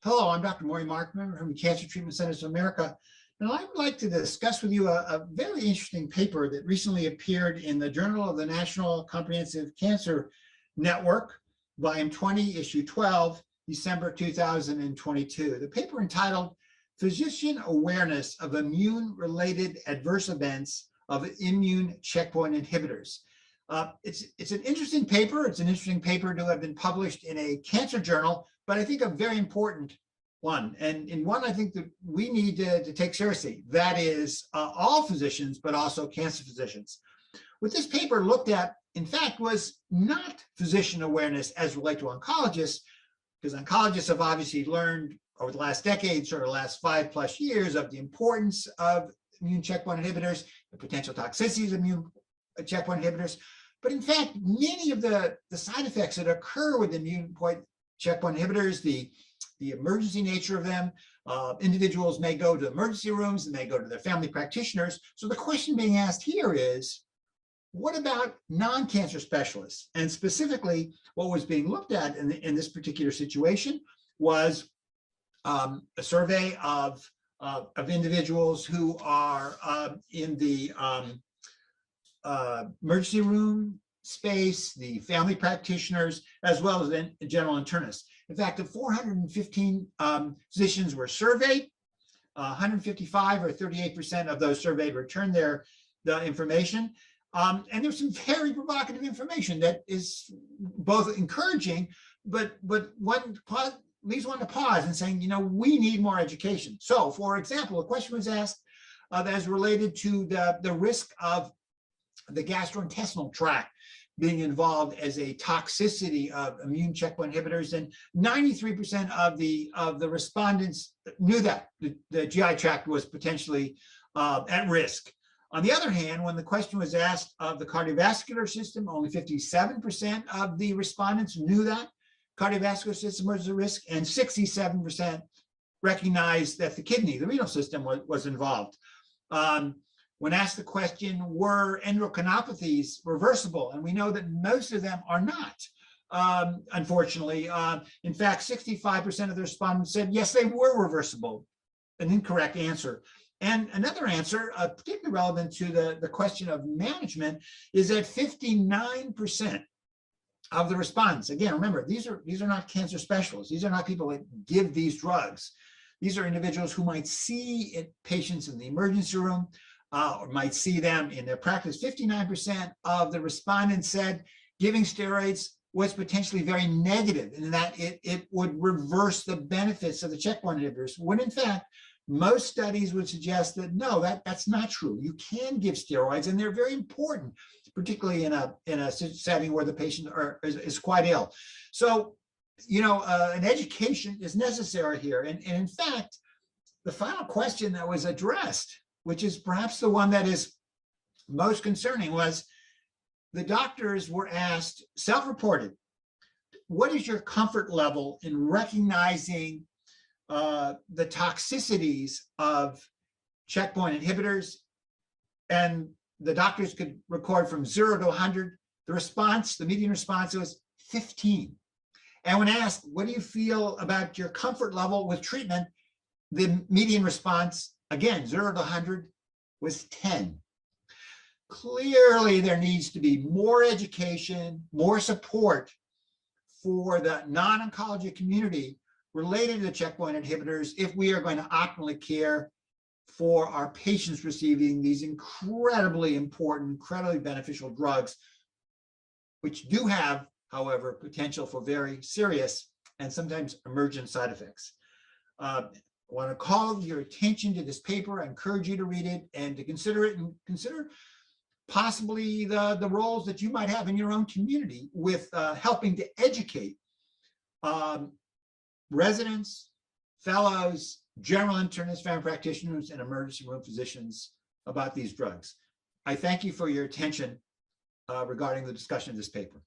Hello, I'm Dr. Maurie Markman from Cancer Treatment Centers of America, and I would like to discuss with you a very interesting paper that recently appeared in the Journal of the National Comprehensive Cancer Network, Volume 20, Issue 12, December 2022. The paper entitled Physician Awareness of Immune-Related Adverse Events of Immune Checkpoint Inhibitors. It's an interesting paper. It's an interesting paper to have been published in a cancer journal, but I think a very important one, and in one I think that we need to take seriously. That is all physicians, but also cancer physicians. What this paper looked at, in fact, was not physician awareness as related to oncologists, because oncologists have obviously learned over the last decades or the last 5+ years of the importance of immune checkpoint inhibitors, the potential toxicities of immune checkpoint inhibitors. But in fact, many of the side effects that occur with immune checkpoint inhibitors, the emergency nature of them, individuals may go to emergency rooms and may go to their family practitioners. So the question being asked here is, what about non-cancer specialists? And specifically, what was being looked at in this particular situation was a survey of individuals who are in the emergency room space, the family practitioners, as well as the general internists. In fact, 415 physicians were surveyed. 155 or 38% of those surveyed returned the information. And there's some very provocative information that is both encouraging, but leaves one to pause and saying, we need more education. So, for example, a question was asked that is related to the risk of the gastrointestinal tract being involved as a toxicity of immune checkpoint inhibitors, and 93% of the respondents knew that the GI tract was potentially at risk. On the other hand, when the question was asked of the cardiovascular system, only 57% of the respondents knew that cardiovascular system was at risk, and 67% recognized that the kidney, the renal system, was involved. When asked the question, were endocrinopathies reversible? And we know that most of them are not, unfortunately. In fact, 65% of the respondents said, yes, they were reversible, an incorrect answer. And another answer, particularly relevant to the question of management, is that 59% of the respondents, again, remember, these are not cancer specialists. These are not people that give these drugs. These are individuals who might see patients in the emergency room, or might see them in their practice. 59% of the respondents said giving steroids was potentially very negative, and that it would reverse the benefits of the checkpoint inhibitors, when in fact, most studies would suggest that no, that's not true. You can give steroids, and they're very important, particularly in a setting where the patient is quite ill. So, an education is necessary here. And in fact, the final question that was addressed, which is perhaps the one that is most concerning, was the doctors were asked, self-reported, what is your comfort level in recognizing the toxicities of checkpoint inhibitors? And the doctors could record from 0 to 100. The median response was 15. And when asked, what do you feel about your comfort level with treatment? The median response, again, 0 to 100, was 10. Clearly, there needs to be more education, more support for the non-oncology community related to checkpoint inhibitors if we are going to optimally care for our patients receiving these incredibly important, incredibly beneficial drugs, which do have, however, potential for very serious and sometimes emergent side effects. I want to call your attention to this paper. I encourage you to read it and to consider it, and consider possibly the roles that you might have in your own community with helping to educate residents, fellows, general internists, family practitioners, and emergency room physicians about these drugs. I thank you for your attention regarding the discussion of this paper.